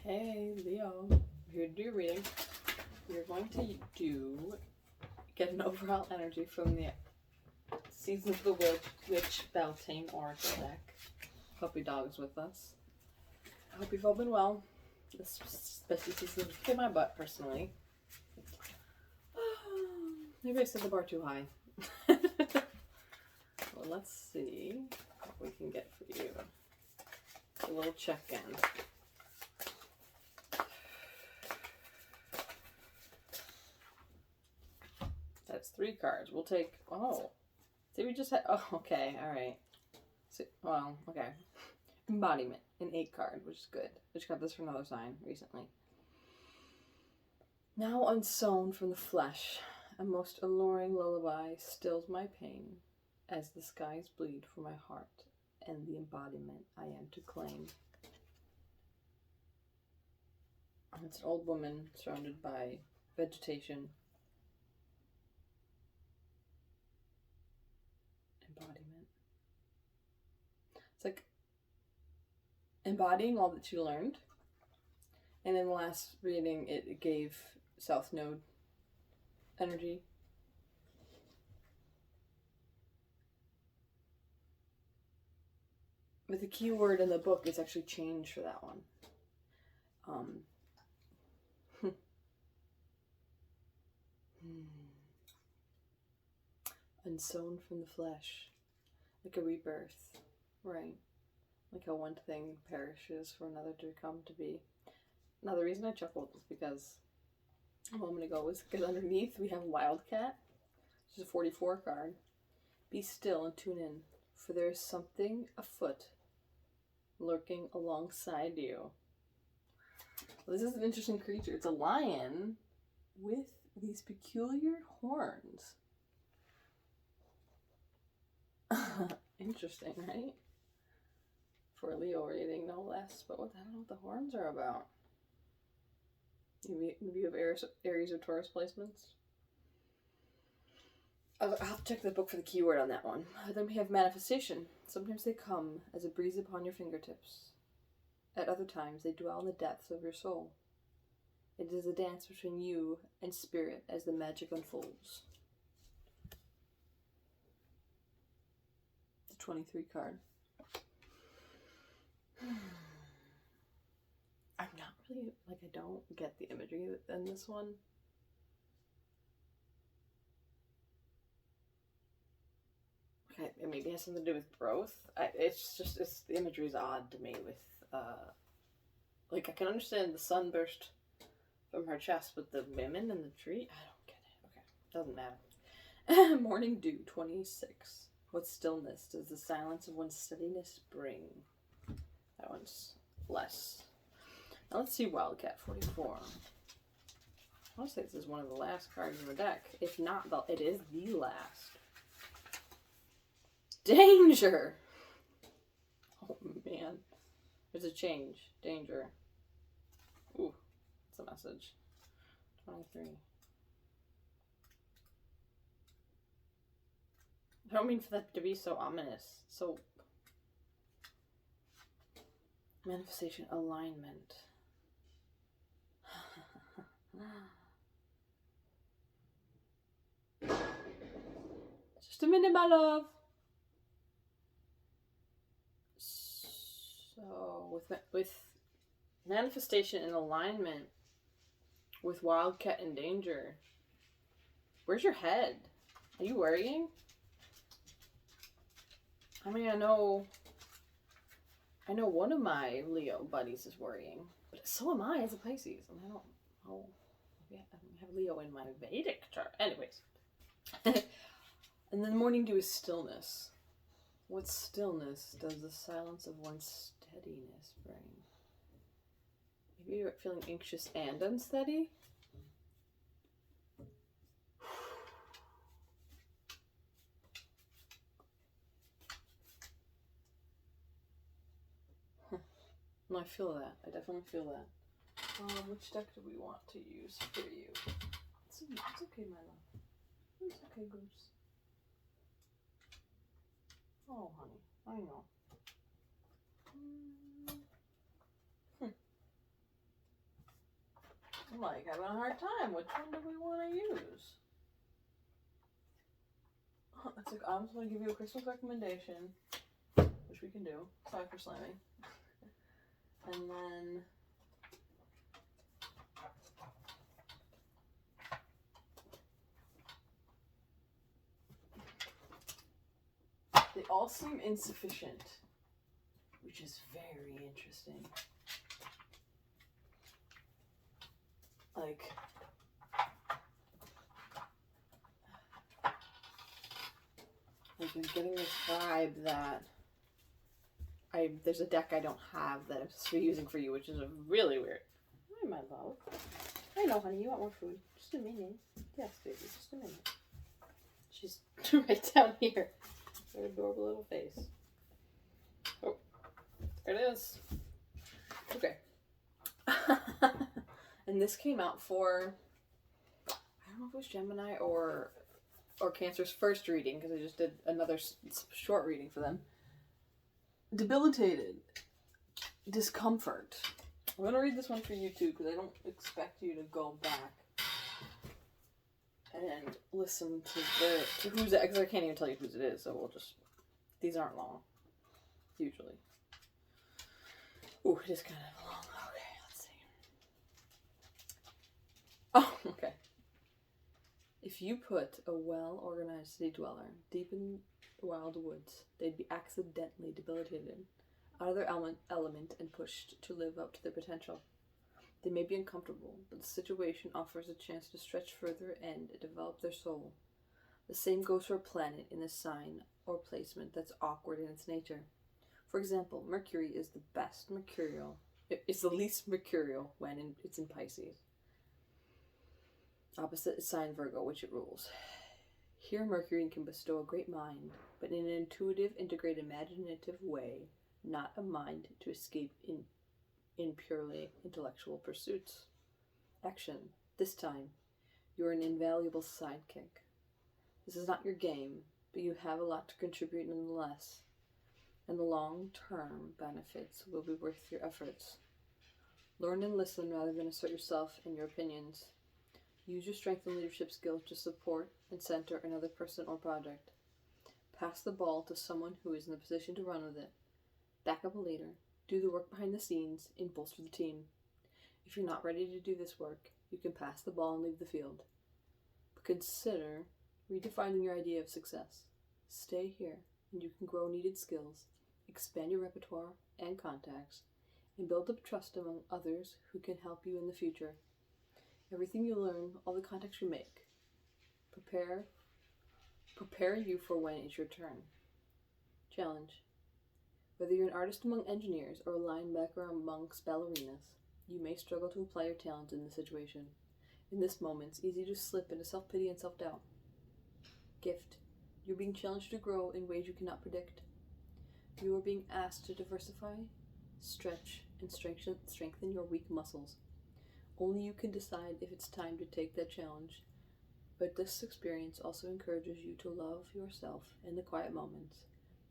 Hey, Leo. Here to do your reading. You're going to get an overall energy from the Seasons of the Witch Beltane Oracle deck. Puppy dog's with us. I hope you've all been well. Especially seasons kick my butt personally. Maybe I set the bar too high. Well, let's see what we can get for you. A little check-in. That's 3 cards. We'll take... Oh. See, we just had... Oh, okay. All right. So, well, okay. Embodiment. An 8 card, which is good. I just got this from another sign recently. Now unsown from the flesh, a most alluring lullaby stills my pain as the skies bleed for my heart and the embodiment I am to claim. It's an old woman surrounded by vegetation. Embodiment. It's like embodying all that you learned. And in the last reading, it gave South Node energy. But the keyword in the book is actually change for that one. Unsown from the flesh, like a rebirth, right? Like how one thing perishes for another to come to be. Now the reason I chuckled was because a moment ago was because underneath we have Wildcat, which is a 44 card. Be still and tune in, for there is something afoot, lurking alongside you. Well, this is an interesting creature. It's a lion with these peculiar horns. Interesting, right? For a Leo reading, no less. But I don't know what the horns are about. Maybe you have Aries or Taurus placements. I'll have to check the book for the keyword on that one. Then we have manifestation. Sometimes they come as a breeze upon your fingertips. At other times, they dwell in the depths of your soul. It is a dance between you and spirit as the magic unfolds. The 23 card. I'm not really, I don't get the imagery in this one. Okay, it maybe has something to do with growth. The imagery is odd to me with, I can understand the sunburst from her chest, but the women and the tree, I don't get it. Okay, doesn't matter. Morning Dew, 26. What stillness does the silence of one's steadiness bring? That one's less. Now let's see Wildcat 44. I want to say this is one of the last cards in the deck. If not, it is the last. Danger! Oh man. There's a change. Danger. Ooh, that's a message. 23. I don't mean for that to be so ominous. So, manifestation, alignment. Just a minute, my love. So, with manifestation and alignment, with Wildcat and Danger, where's your head? Are you worrying? I mean, I know one of my Leo buddies is worrying, but so am I as a Pisces, and I don't know. I have Leo in my Vedic chart. Anyways. And then Morning Dew is stillness. What stillness does the silence of one's steadiness bring? Maybe you're feeling anxious and unsteady? No, I feel that. I definitely feel that. Which deck do we want to use for you? It's okay, my love. It's okay, Goose. Oh, honey. I know. I'm like having a hard time. Which one do we want to use? It's like, I'm just going to give you a Christmas recommendation, which we can do. Sorry for slamming. And then... they all seem insufficient, which is very interesting. Like... I've been getting this vibe that there's a deck I don't have that I'm supposed to be using for you, which is really weird. Hi, my love. I know, honey, you want more food. Just a minute. Yes, baby, just a minute. She's right down here. Her adorable little face. Oh, there it is. Okay. And this came out for, I don't know if it was Gemini or Cancer's first reading, because I just did another short reading for them. Debilitated. Discomfort. I'm going to read this one for you too, because I don't expect you to go back and listen to who's it, because I can't even tell you whose it is, so we'll just, these aren't long, usually. Ooh, it is kind of long. Okay, let's see. Oh, okay. If you put a well-organized city dweller deep in the wild woods, they'd be accidentally debilitated, out of their element and pushed to live up to their potential. They may be uncomfortable, but the situation offers a chance to stretch further and develop their soul. The same goes for a planet in a sign or placement that's awkward in its nature. For example, Mercury is the best mercurial. It's the least mercurial when it's in Pisces. Opposite is sign Virgo, which it rules. Here Mercury can bestow a great mind, but in an intuitive, integrated, imaginative way, not a mind to escape in purely intellectual pursuits. Action. This time, you're an invaluable sidekick. This is not your game, but you have a lot to contribute nonetheless, and the long-term benefits will be worth your efforts. Learn and listen rather than assert yourself and your opinions. Use your strength and leadership skills to support and center another person or project. Pass the ball to someone who is in the position to run with it. Back up a leader. Do the work behind the scenes and bolster the team. If you're not ready to do this work, you can pass the ball and leave the field. But consider redefining your idea of success. Stay here and you can grow needed skills, expand your repertoire and contacts, and build up trust among others who can help you in the future. Everything you learn, all the contacts you make, prepare you for when it's your turn. Challenge. Whether you're an artist among engineers or a linebacker amongst ballerinas, you may struggle to apply your talents in this situation. In this moment, it's easy to slip into self-pity and self-doubt. Gift. You're being challenged to grow in ways you cannot predict. You are being asked to diversify, stretch, and strengthen your weak muscles. Only you can decide if it's time to take that challenge, but this experience also encourages you to love yourself in the quiet moments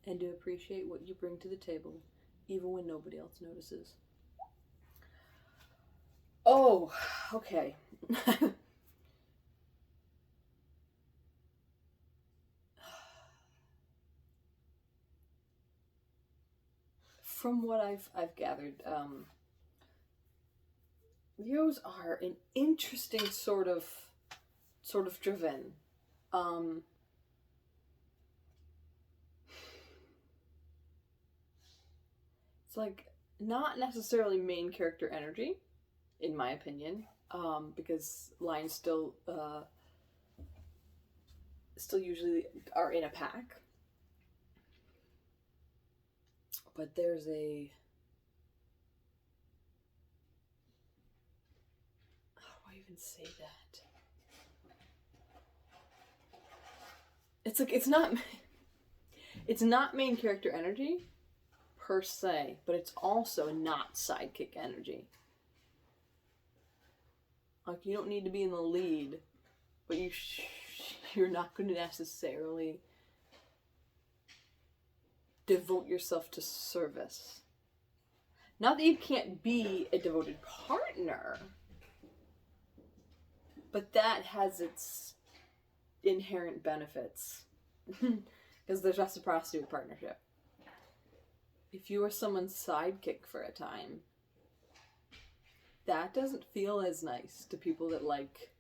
and to appreciate what you bring to the table, even when nobody else notices. Oh, okay. From what I've gathered, Leos are an interesting sort of driven. It's like not necessarily main character energy, in my opinion, because lions still usually are in a pack. But there's a... how do I even say that? It's like, it's not main character energy, per se, but it's also not sidekick energy. Like, you don't need to be in the lead, but you're not going to necessarily devote yourself to service. Not that you can't be a devoted partner, But that has its inherent benefits because there's reciprocity with partnership. If you are someone's sidekick for a time, that doesn't feel as nice to people that like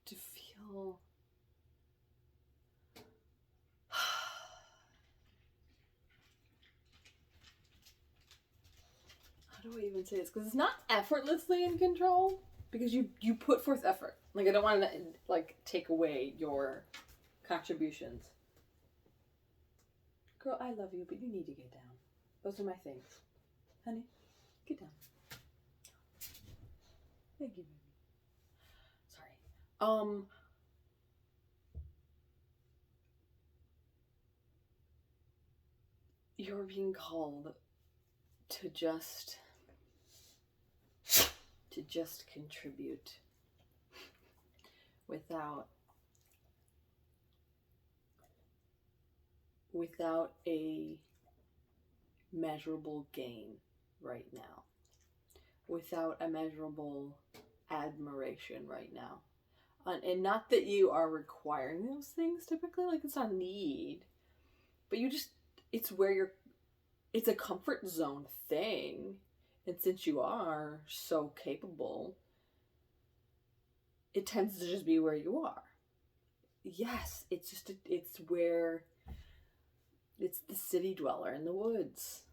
to feel. How do I even say this? Because it's not effortlessly in control, because you put forth effort. Like, I don't want to like take away your contributions. Girl, I love you, but you need to get down. Those are my things. Honey, get down. Thank you, baby. Sorry. You're being called to just contribute without a measurable gain right now, without a measurable admiration right now. And not that you are requiring those things typically, like it's not a need, but you just, it's a comfort zone thing. And since you are so capable, it tends to just be where you are. Yes, it's the city dweller in the woods.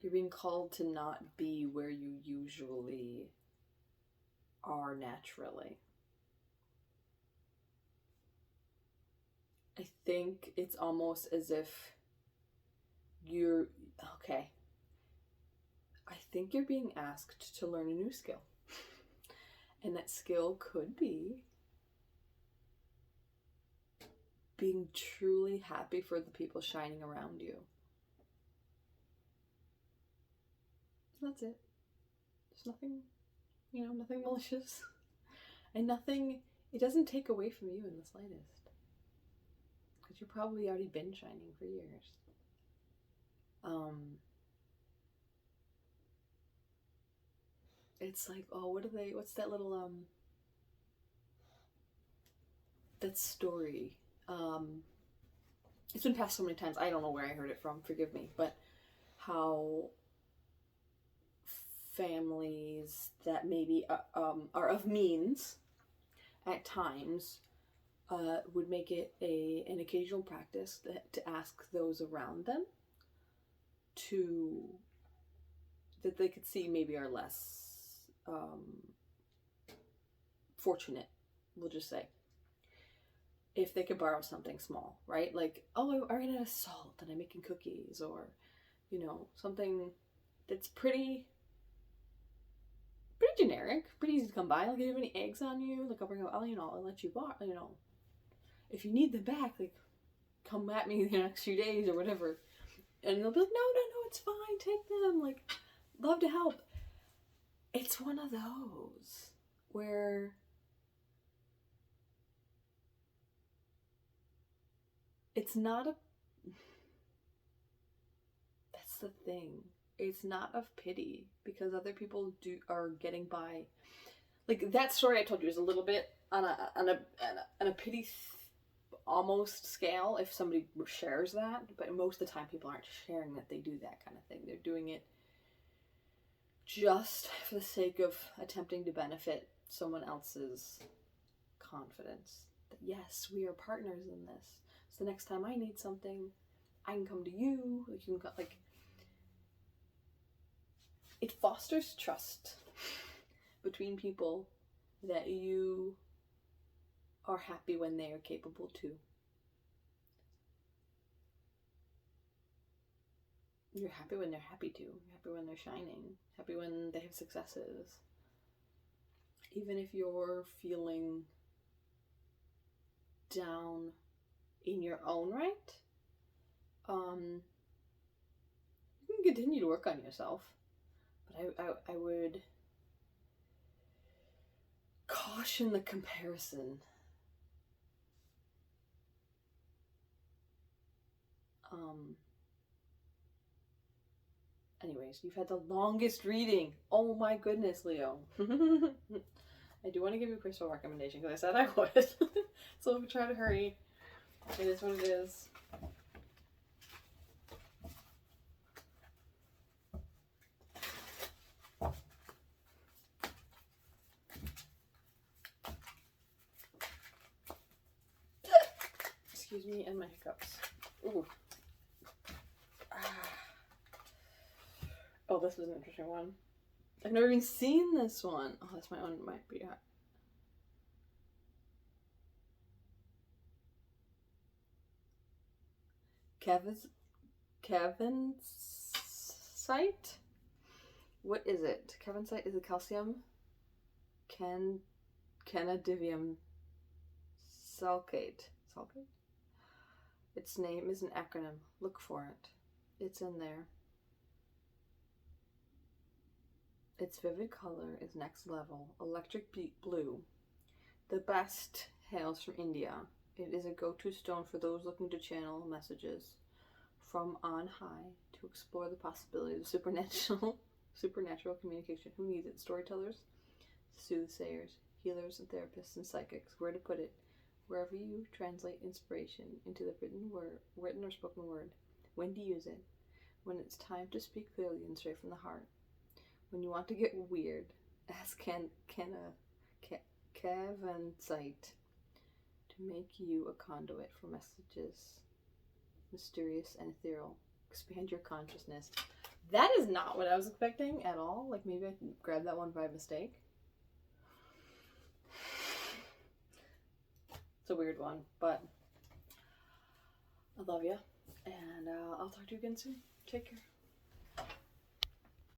You're being called to not be where you usually are naturally. I think it's almost as if you're, okay, I think you're being asked to learn a new skill. And that skill could be being truly happy for the people shining around you. That's it. There's nothing, nothing malicious. And nothing, it doesn't take away from you in the slightest. Because you've probably already been shining for years. It's like, oh, what's that little, that story, it's been passed so many times, I don't know where I heard it from, forgive me, but how families that maybe are of means at times would make it an occasional practice to ask those around them that they could see maybe are less fortunate, we'll just say, if they could borrow something small, right? Like, oh, I ran out of salt and I'm making cookies, or something that's pretty generic, pretty easy to come by. Like, do you have any eggs on you? Like, I'll bring out, I'll let you borrow, if you need them back, like, come at me the next few days or whatever. And they'll be like, no, it's fine, take them, like, love to help. It's one of those where it's not that's the thing. It's not of pity, because other people are getting by. Like, that story I told you is a little bit on a pity almost scale if somebody shares that, but most of the time people aren't sharing that they do that kind of thing. They're doing it just for the sake of attempting to benefit someone else's confidence. That, yes, we are partners in this. So the next time I need something, I can come to you. Like, you can it fosters trust between people that you are happy when they are capable too. You're happy when they're happy too. You're happy when they're shining. Happy when they have successes. Even if you're feeling down in your own right, you can continue to work on yourself. But I would caution the comparison. Anyways, you've had the longest reading. Oh my goodness, Leo. I do want to give you a crystal recommendation because I said I would. So we'll try to hurry. It is what it is. Excuse me and my hiccups. Ooh. Oh, this is an interesting one. I've never even seen this one. Oh, that's my own. Might be. Kevin's site? What is it? Kevin's site is it calcium? Canadidium sulcate. Sulcate? Its name is an acronym. Look for it. It's in there. Its vivid color is next level. Electric blue. The best hails from India. It is a go-to stone for those looking to channel messages from on high to explore the possibilities of supernatural communication. Who needs it? Storytellers, soothsayers, healers, and therapists and psychics. Where to put it? Wherever you translate inspiration into the written or spoken word. When to use it? When it's time to speak clearly and straight from the heart. When you want to get weird, ask Kevinsight to make you a conduit for messages, mysterious and ethereal. Expand your consciousness. That is not what I was expecting at all. Like maybe I grabbed that one by mistake. It's a weird one, but I love you, and I'll talk to you again soon. Take care.